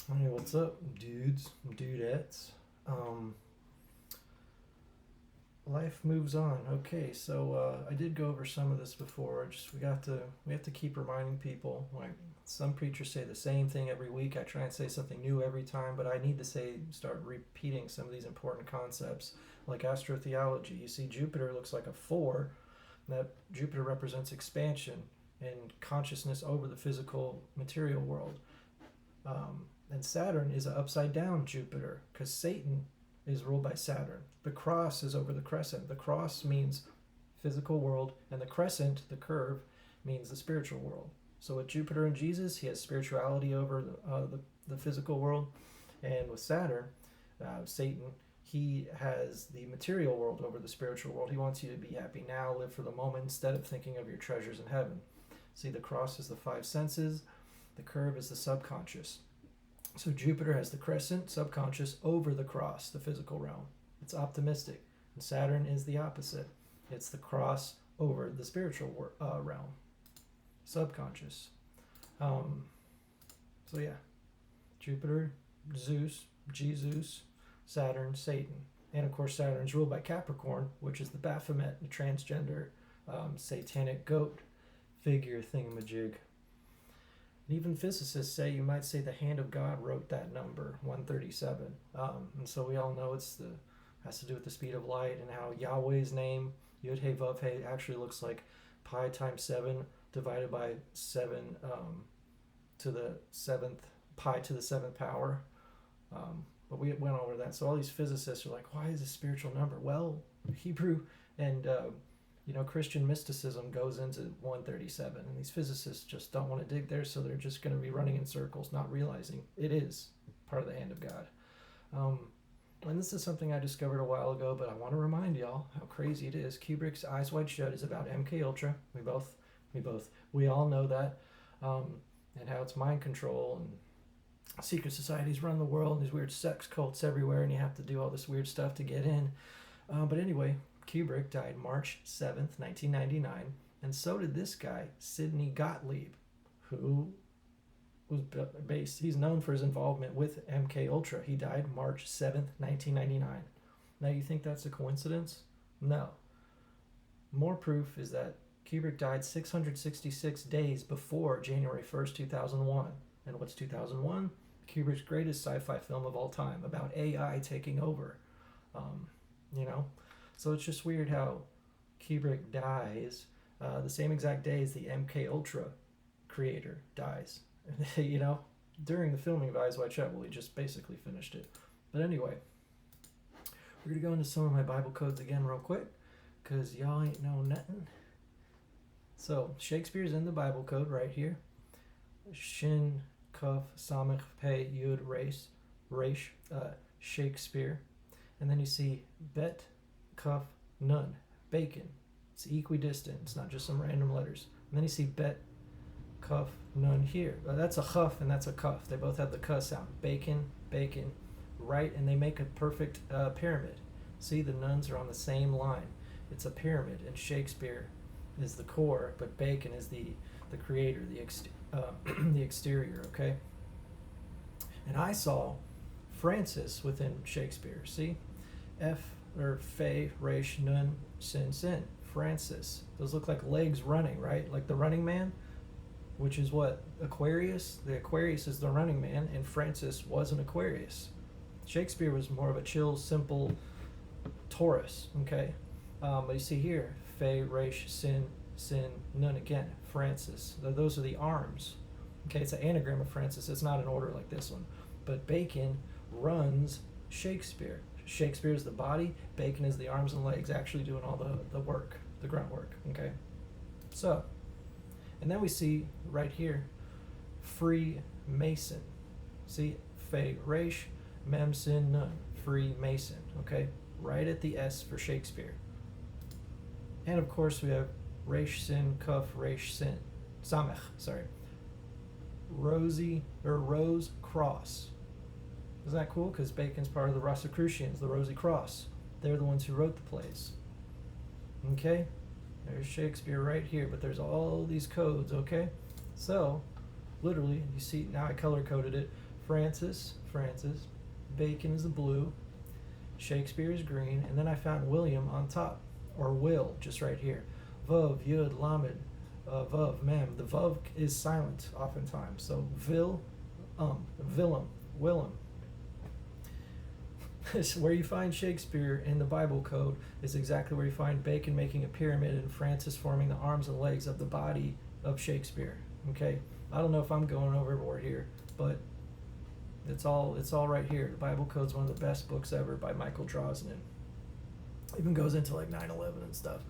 Hey, what's up, dudes, dudettes? Um, Life moves on. Okay, so I did go over some of this before. Just we have to keep reminding people. Like some preachers say the same thing every week. I try and say something new every time, but I need to start repeating some of these important concepts, like astrotheology. You see, Jupiter looks like a four. That Jupiter represents expansion and consciousness over the physical material world. And Saturn is an upside down Jupiter because Satan is ruled by Saturn. The cross is over the crescent. The cross means physical world, and the crescent, the curve, means the spiritual world. So with Jupiter and Jesus, he has spirituality over the physical world, and with Saturn, Satan, he has the material world over the spiritual world. He wants you to be happy now, live for the moment, instead of thinking of your treasures in heaven. See, the cross is the five senses, the curve is the subconscious. So Jupiter has the crescent, subconscious, over the cross, the physical realm. It's optimistic. And Saturn is the opposite. It's the cross over the spiritual realm, subconscious. Um, so yeah, Jupiter, Zeus, Jesus, Saturn, Satan. And of course, Saturn's ruled by Capricorn, which is the Baphomet, the transgender, satanic goat figure thingamajig. And even physicists say you might say the hand of God wrote that number 137, and so we all know has to do with the speed of light and how Yahweh's name Yud He Vav He actually looks like pi times 7 divided by 7 to the seventh pi to the seventh power. But we went over that. So all these physicists are like, why is a spiritual number? Well, Hebrew and Christian mysticism goes into 137, and these physicists just don't want to dig there, so they're just going to be running in circles, not realizing it is part of the hand of God. And this is something I discovered a while ago, but I want to remind y'all how crazy it is. Kubrick's Eyes Wide Shut is about MK Ultra. We all know that, and how it's mind control and secret societies run the world. And these weird sex cults everywhere, and you have to do all this weird stuff to get in. But anyway, Kubrick died March 7th, 1999, and so did this guy, Sidney Gottlieb, who was he's known for his involvement with MK Ultra. He died March 7th, 1999. Now you think that's a coincidence? No. More proof is that Kubrick died 666 days before January 1st, 2001. And what's 2001? Kubrick's greatest sci-fi film of all time about AI taking over. So it's just weird how Kubrick dies the same exact day as the MK Ultra creator dies. During the filming of Eyes Wide Shut. Well, he just basically finished it. But anyway, we're gonna go into some of my Bible codes again real quick, cause y'all ain't know nothing. So Shakespeare's in the Bible code right here. Shin, Kuf, Samech, Pe, Yud, Resh, Shakespeare, and then you see Bet, Kuf, Nun, Bacon. It's equidistant. It's not just some random letters. And then you see Bet, Kuf, Nun here. That's a Chuf and that's a Kuf. They both have the K sound. Bacon, Bacon, right? And they make a perfect pyramid. See, the nuns are on the same line. It's a pyramid, and Shakespeare is the core, but Bacon is the creator, the exterior. Okay. And I saw Francis within Shakespeare. See, F or Fe, Resh, Nun, Sin, Sin. Francis. Those look like legs running, right? Like the Running Man, which is what? Aquarius? The Aquarius is the Running Man, and Francis was an Aquarius. Shakespeare was more of a chill, simple Taurus, okay? But you see here, Fe, Resh, Sin, Sin, Nun again. Francis. Those are the arms. Okay, it's an anagram of Francis. It's not an order like this one. But Bacon runs Shakespeare. Shakespeare is the body, Bacon is the arms and legs, actually doing all the work, the grunt work, okay? So, and then we see right here, Freemason. See, Fe, Resh, Mem, Sin, Nun, Freemason, okay? Right at the S for Shakespeare. And of course we have Resh, Sin, Kuf, Resh, Sin, Samech, sorry. Rose Cross. Isn't that cool? Because Bacon's part of the Rosicrucians, the Rosy Cross. They're the ones who wrote the plays. Okay? There's Shakespeare right here, but there's all these codes, okay? So, literally, you see, now I color-coded it. Francis, Bacon is the blue, Shakespeare is green, and then I found William on top, or Will, just right here. Vav, Yud, Lamed, Vav, Mem. The Vav is silent oftentimes, so Willem, Willem. Where you find Shakespeare in the Bible code is exactly where you find Bacon making a pyramid and Francis forming the arms and legs of the body of Shakespeare. Okay, I don't know if I'm going overboard here, but it's all right here. The Bible code's one of the best books ever by Michael Drosnin. Even goes into like 9/11 and stuff.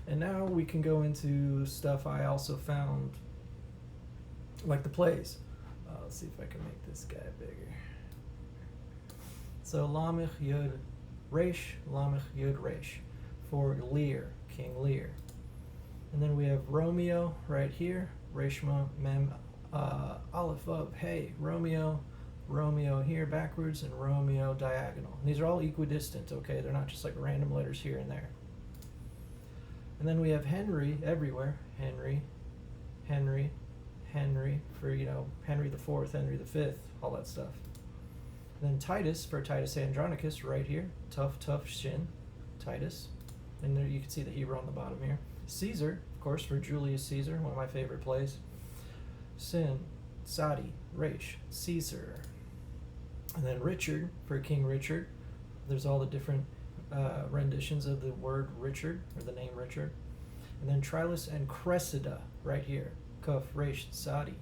And now we can go into stuff I also found, like the plays. Let's see if I can make this guy bigger. So Lamech Yud Resh, Lamech Yud Resh, for Lear, King Lear. And then we have Romeo right here, Reshma Mem Aleph Vav Hey, Romeo here backwards, and Romeo diagonal. And these are all equidistant, okay? They're not just like random letters here and there. And then we have Henry everywhere, Henry, for, Henry the Fourth, Henry the Fifth, all that stuff. And then Titus, for Titus Andronicus, right here. Tough shin, Titus. And there you can see the Hebrew on the bottom here. Caesar, of course, for Julius Caesar, one of my favorite plays. Sin, Sadi, Resh, Caesar. And then Richard, for King Richard. There's all the different renditions of the word Richard, or the name Richard. And then Trilus and Cressida, right here. Kuf, Resh, Sadi.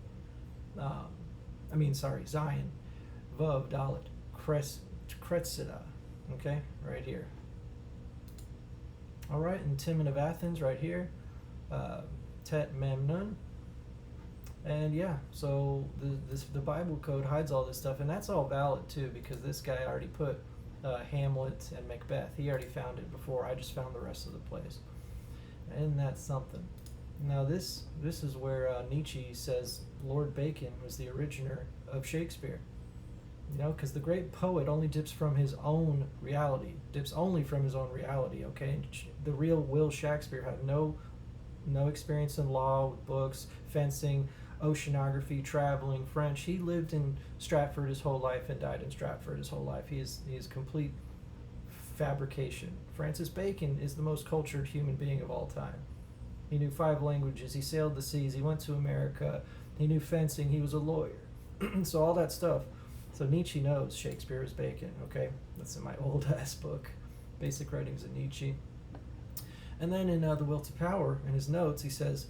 Zion. Vav, Dalet, Cressida, okay, right here. All right, and Timon of Athens right here, Tet Mem Nun. And yeah, so the Bible code hides all this stuff, and that's all valid too, because this guy already put Hamlet and Macbeth. He already found it before I just found the rest of the plays. And that's something. Now this is where Nietzsche says Lord Bacon was the originator of Shakespeare. Because the great poet only dips from his own reality, okay? The real Will Shakespeare had no experience in law, books, fencing, oceanography, traveling, French. He lived in Stratford his whole life and died in Stratford his whole life. He is complete fabrication. Francis Bacon is the most cultured human being of all time. He knew 5 languages, he sailed the seas, he went to America, he knew fencing, he was a lawyer. So all that stuff. So Nietzsche knows Shakespeare is Bacon, okay? That's in my old-ass book, Basic Writings of Nietzsche. And then in The Will to Power, in his notes, he says,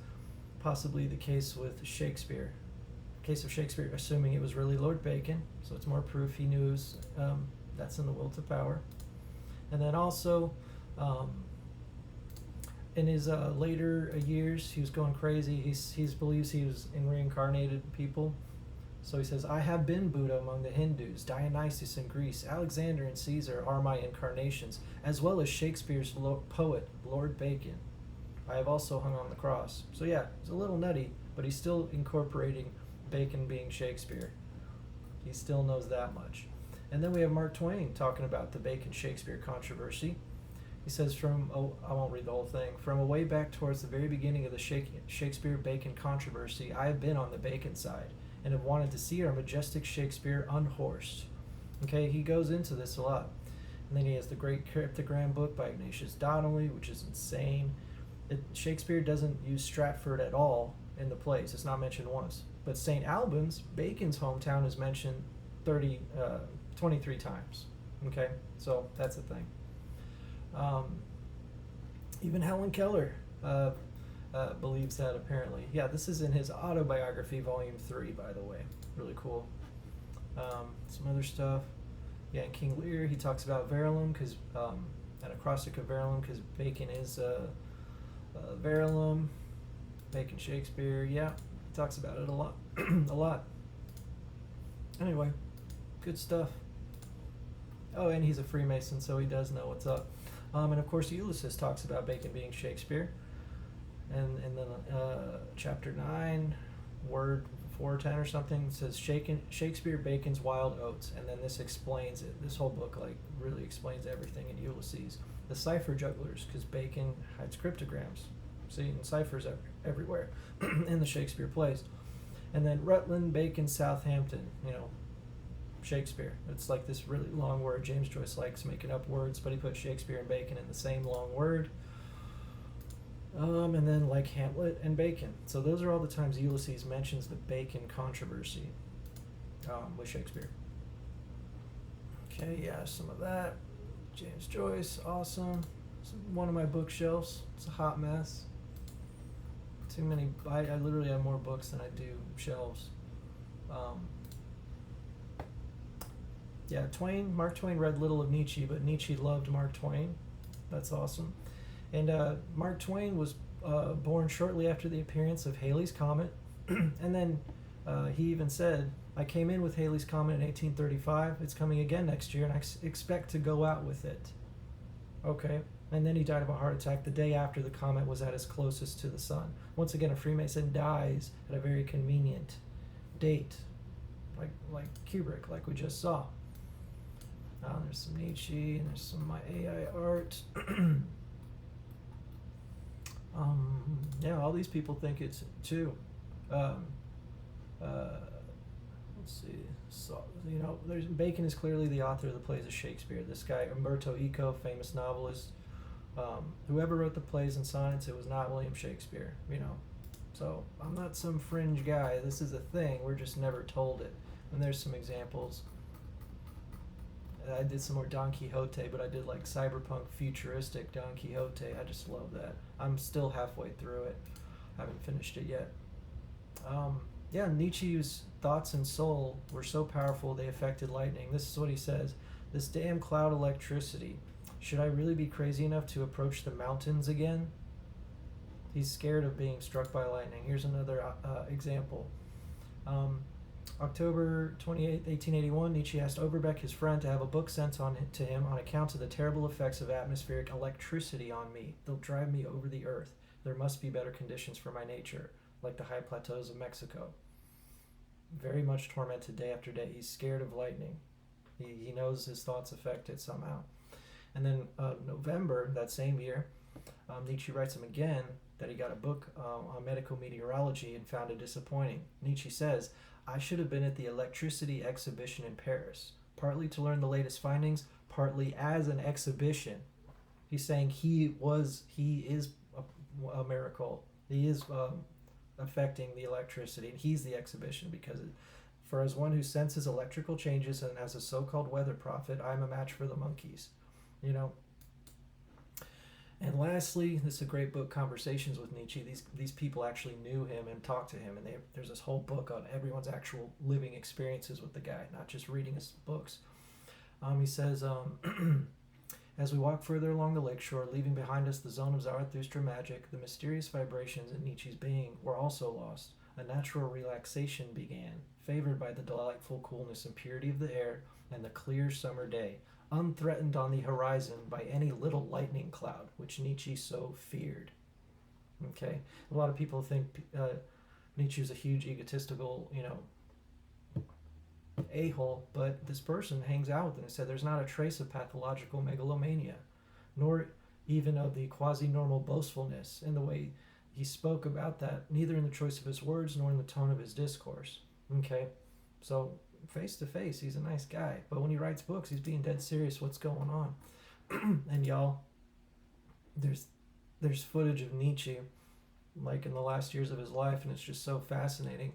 possibly the case with Shakespeare. Case of Shakespeare, assuming it was really Lord Bacon, so it's more proof he knew. That's in The Will to Power. And then also, in his later years, he was going crazy. He believes he was in reincarnated people. So he says, I have been Buddha among the Hindus, Dionysus in Greece, Alexander and Caesar are my incarnations, as well as Shakespeare's poet, Lord Bacon. I have also hung on the cross. So yeah, it's a little nutty, but he's still incorporating Bacon being Shakespeare. He still knows that much. And then we have Mark Twain talking about the Bacon-Shakespeare controversy. He says I won't read the whole thing, from a way back towards the very beginning of the Shakespeare-Bacon controversy, I have been on the Bacon side, and have wanted to see our majestic Shakespeare unhorsed. Okay, he goes into this a lot. And then he has the great cryptogram book by Ignatius Donnelly, which is insane. Shakespeare doesn't use Stratford at all in the plays. It's not mentioned once. But St. Albans, Bacon's hometown, is mentioned 23 times. Okay, so that's the thing. Even Helen Keller believes that, apparently. Yeah, this is in his autobiography, volume 3, by the way. Really cool. Some other stuff. Yeah, in King Lear, he talks about Verulam, because an acrostic of Verulam, because Bacon is Verulam. Bacon Shakespeare, yeah, he talks about it a lot. A lot. Anyway, good stuff. Oh, and he's a Freemason, so he does know what's up. And of course, Ulysses talks about Bacon being Shakespeare. And then chapter 9, word 410 or something, says Shakespeare Bacon's Wild Oats, and then this explains it. This whole book really explains everything in Ulysses. The cipher jugglers, because Bacon hides cryptograms. See, and ciphers everywhere in the Shakespeare plays. And then Rutland, Bacon, Southampton, Shakespeare. It's like this really long word. James Joyce likes making up words, but he put Shakespeare and Bacon in the same long word. And then like Hamlet and Bacon. So those are all the times Ulysses mentions the Bacon controversy with Shakespeare. Okay, yeah, some of that. James Joyce, awesome. It's one of my bookshelves. It's a hot mess. Too many. I literally have more books than I do shelves. Yeah, Mark Twain read little of Nietzsche, but Nietzsche loved Mark Twain. That's awesome. And Mark Twain was born shortly after the appearance of Halley's Comet. And then he even said, I came in with Halley's Comet in 1835. It's coming again next year, and I expect to go out with it. Okay. And then he died of a heart attack the day after the comet was at its closest to the sun. Once again, a Freemason dies at a very convenient date, like Kubrick, like we just saw. There's some Nietzsche, and there's some of my AI art. Yeah, all these people think it's too. Let's see. So, Bacon is clearly the author of the plays of Shakespeare. This guy, Umberto Eco, famous novelist. Whoever wrote the plays and sonnets, it was not William Shakespeare, So I'm not some fringe guy. This is a thing. We're just never told it. And there's some examples. I did some more Don Quixote, but I did like cyberpunk futuristic Don Quixote. I just love that. I'm still halfway through it. I haven't finished it yet. Yeah, Nietzsche's thoughts and soul were so powerful they affected lightning. This is what he says. This damn cloud electricity. Should I really be crazy enough to approach the mountains again? He's scared of being struck by lightning. Here's another example. October 28, 1881, Nietzsche asked Overbeck, his friend, to have a book sent to him on account of the terrible effects of atmospheric electricity on me. They'll drive me over the earth. There must be better conditions for my nature, like the high plateaus of Mexico. Very much tormented day after day. He's scared of lightning. He knows his thoughts affect it somehow. And then November, that same year, Nietzsche writes him again that he got a book on medical meteorology and found it disappointing. Nietzsche says, I should have been at the electricity exhibition in Paris, partly to learn the latest findings, partly as an exhibition. He's saying he is a miracle. He is affecting the electricity, and he's the exhibition because for as one who senses electrical changes and as a so-called weather prophet, I'm a match for the monkeys. And lastly, this is a great book, Conversations with Nietzsche. These people actually knew him and talked to him, and there's this whole book on everyone's actual living experiences with the guy, not just reading his books. He says, as we walk further along the lakeshore, leaving behind us the zone of Zarathustra magic, the mysterious vibrations in Nietzsche's being were also lost. A natural relaxation began, favored by the delightful coolness and purity of the air and the clear summer day, unthreatened on the horizon by any little lightning cloud, which Nietzsche so feared. Okay, a lot of people think Nietzsche is a huge egotistical, a-hole, but this person hangs out with him and said there's not a trace of pathological megalomania, nor even of the quasi-normal boastfulness in the way he spoke about that, neither in the choice of his words nor in the tone of his discourse. Okay, so face to face, he's a nice guy, but when he writes books, he's being dead serious what's going on. And y'all, there's footage of Nietzsche like in the last years of his life, and it's just so fascinating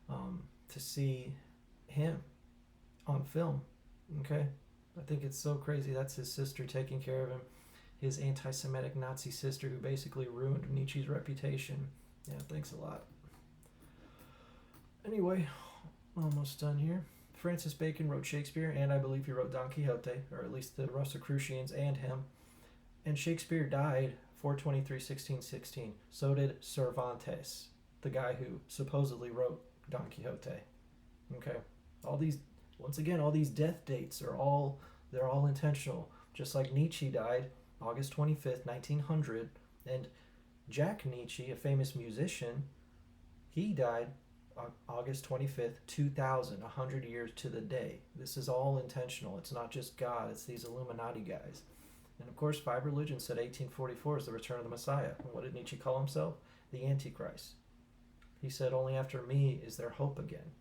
to see him on film. Okay, I think it's so crazy. That's his sister taking care of him, his anti-Semitic Nazi sister who basically ruined Nietzsche's reputation. Yeah, thanks a lot. Anyway, almost done here. Francis Bacon wrote Shakespeare, and I believe he wrote Don Quixote, or at least the Rosicrucians and him. And Shakespeare died 4/23/1616. So did Cervantes, the guy who supposedly wrote Don Quixote. Okay, all these death dates are all intentional. Just like Nietzsche died August 25th, 1900, and Jack Nietzsche, a famous musician, he died August 25th, 2000, 100 years to the day. This is all intentional. It's not just God, it's these Illuminati guys. And of course, Five Religions said 1844 is the return of the Messiah. And what did Nietzsche call himself? The Antichrist. He said, only after me is there hope again.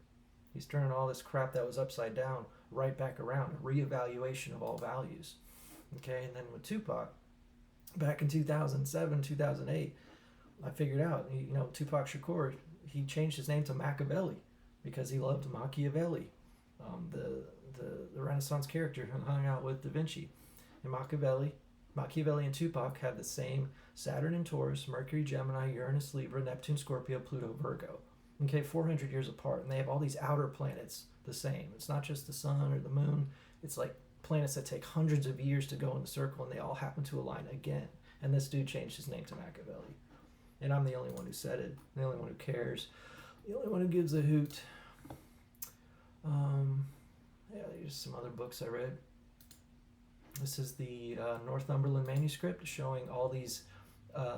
He's turning all this crap that was upside down right back around, a reevaluation of all values. Okay, and then with Tupac, back in 2007, 2008, I figured out, Tupac Shakur, he changed his name to Machiavelli because he loved Machiavelli, the Renaissance character who hung out with Da Vinci. And Machiavelli and Tupac have the same Saturn in Taurus, Mercury Gemini, Uranus Libra, Neptune Scorpio, Pluto Virgo. Okay, 400 years apart, and they have all these outer planets the same. It's not just the sun or the moon. It's like planets that take hundreds of years to go in a circle, and they all happen to align again. And this dude changed his name to Machiavelli. And I'm the only one who said it, the only one who cares, the only one who gives a hoot. There's some other books I read. This is the Northumberland manuscript showing all these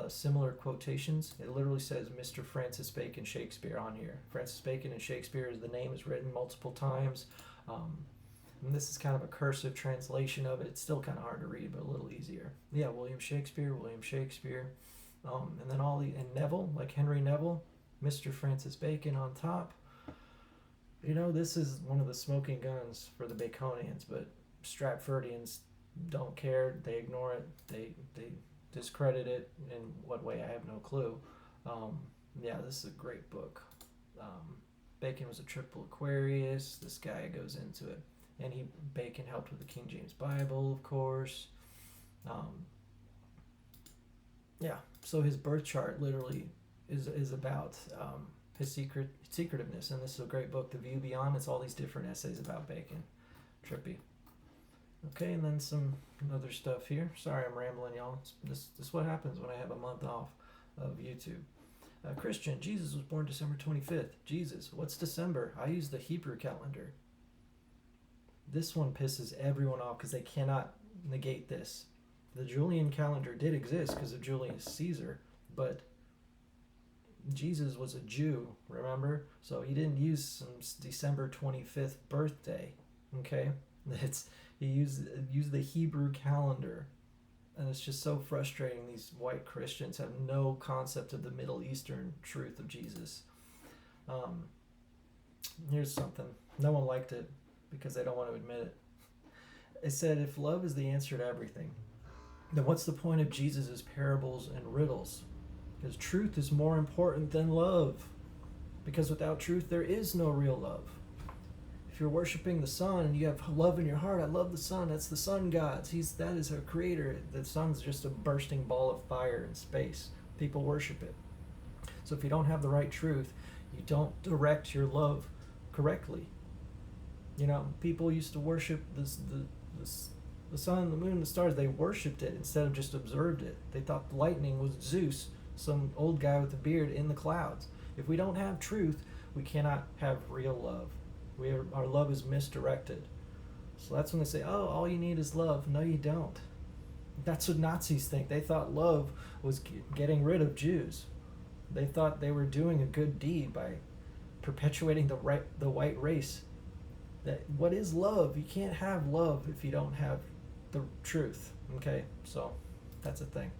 similar quotations. It literally says Mr. Francis Bacon Shakespeare on here. Francis Bacon and Shakespeare, the name is written multiple times. And this is kind of a cursive translation of it. It's still kind of hard to read, but a little easier. Yeah, William Shakespeare. And then and Neville, like Henry Neville, Mr. Francis Bacon on top. This is one of the smoking guns for the Baconians, but Stratfordians don't care. They ignore it. They discredit it. In what way, I have no clue. This is a great book. Bacon was a triple Aquarius. This guy goes into it. And Bacon helped with the King James Bible, of course. So his birth chart literally is about his secretiveness, and this is a great book, The View Beyond. It's all these different essays about Bacon. Trippy. Okay, and then some other stuff here. Sorry, I'm rambling, y'all. This is what happens when I have a month off of YouTube. Christian, Jesus was born December 25th. Jesus, what's December? I use the Hebrew calendar. This one pisses everyone off because they cannot negate this. The Julian calendar did exist because of Julius Caesar, but Jesus was a Jew, remember? So he didn't use some December 25th birthday, okay? He used the Hebrew calendar, and it's just so frustrating. These white Christians have no concept of the Middle Eastern truth of Jesus. Here's something. No one liked it because they don't want to admit it. It said, if love is the answer to everything, then what's the point of Jesus' parables and riddles? Because truth is more important than love. Because without truth, there is no real love. If you're worshiping the sun and you have love in your heart, I love the sun. That's the sun god. That is our creator. The sun's just a bursting ball of fire in space. People worship it. So if you don't have the right truth, you don't direct your love correctly. People used to worship the sun, the moon, the stars. They worshipped it instead of just observed it. They thought the lightning was Zeus, some old guy with a beard in the clouds. If we don't have truth, we cannot have real love. Our love is misdirected. So that's when they say, oh, all you need is love. No, you don't. That's what Nazis think. They thought love was getting rid of Jews. They thought they were doing a good deed by perpetuating the white race. What is love? You can't have love if you don't have the truth. Okay, so that's a thing.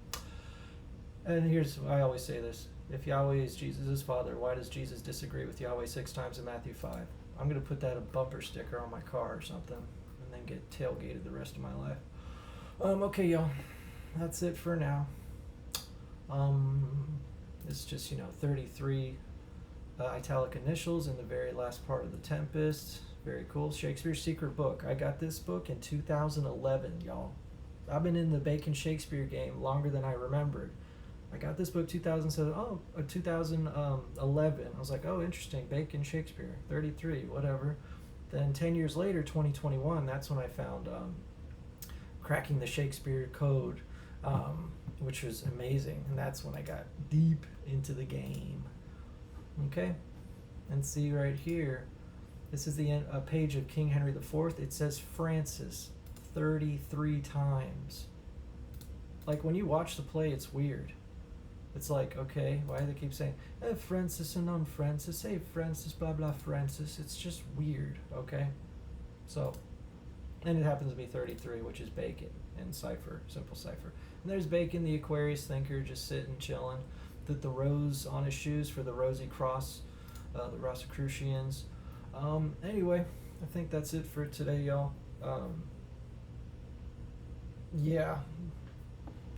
And I always say this. If Yahweh is Jesus' father, why does Jesus disagree with Yahweh 6 times in Matthew 5? I'm going to put that a bumper sticker on my car or something and then get tailgated the rest of my life. Okay, y'all. That's it for now. It's just, 33 italic initials in the very last part of The Tempest. Very cool. Shakespeare's Secret Book. I got this book in 2011, y'all. I've been in the Bacon Shakespeare game longer than I remembered. I got this book 2011. I was like, oh, interesting. Bacon Shakespeare, 33, whatever. Then 10 years later, 2021, that's when I found Cracking the Shakespeare Code, which was amazing. And that's when I got deep into the game. Okay? And see right here, this is a page of King Henry IV. It says Francis 33 times. Like, when you watch the play, it's weird. It's like, okay, why do they keep saying, hey, Francis and non-Francis, hey, Francis, blah, blah, Francis. It's just weird, okay? So, and it happens to be 33, which is Bacon in cipher, simple cipher. And there's Bacon, the Aquarius thinker, just sitting, chilling. The rose on his shoes for the Rosy Cross, the Rosicrucians. Anyway, I think that's it for today, y'all. Um, yeah,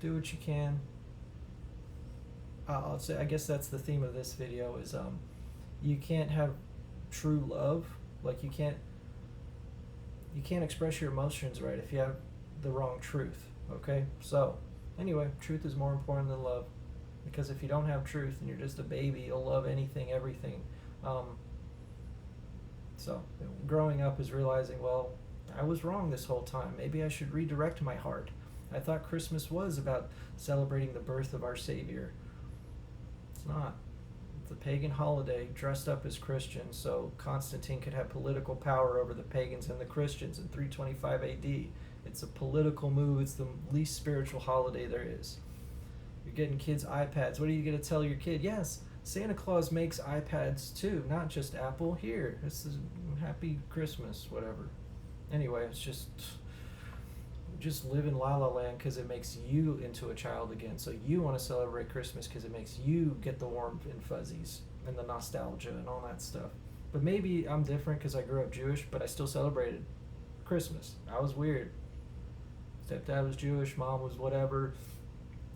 do what you can. I'll say, I guess that's the theme of this video is you can't have true love. Like you can't express your emotions right if you have the wrong truth. Okay, so anyway, truth is more important than love, because if you don't have truth and you're just a baby, you'll love anything, everything. So growing up is realizing, well, I was wrong this whole time. Maybe I should redirect my heart. I thought Christmas was about celebrating the birth of our Savior. It's not. It's a pagan holiday dressed up as Christians so Constantine could have political power over the pagans and the Christians in 325 AD. It's a political move. It's the least spiritual holiday there is. You're getting kids iPads. What are you going to tell your kid? Yes, Santa Claus makes iPads too, not just Apple. Here, this is Happy Christmas, whatever. Anyway, it's just live in La La Land because it makes you into a child again. So you want to celebrate Christmas because it makes you get the warmth and fuzzies and the nostalgia and all that stuff. But maybe I'm different because I grew up Jewish, but I still celebrated Christmas. I was weird. Stepdad was Jewish, mom was whatever,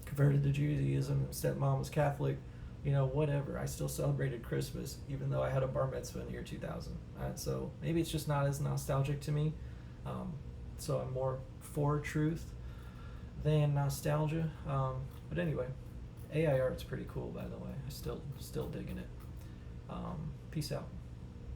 converted to Judaism, and stepmom was Catholic. Whatever. I still celebrated Christmas, even though I had a bar mitzvah in the year 2000. So maybe it's just not as nostalgic to me. So I'm more for truth than nostalgia. But anyway, AI art's pretty cool, by the way. I still digging it. Peace out.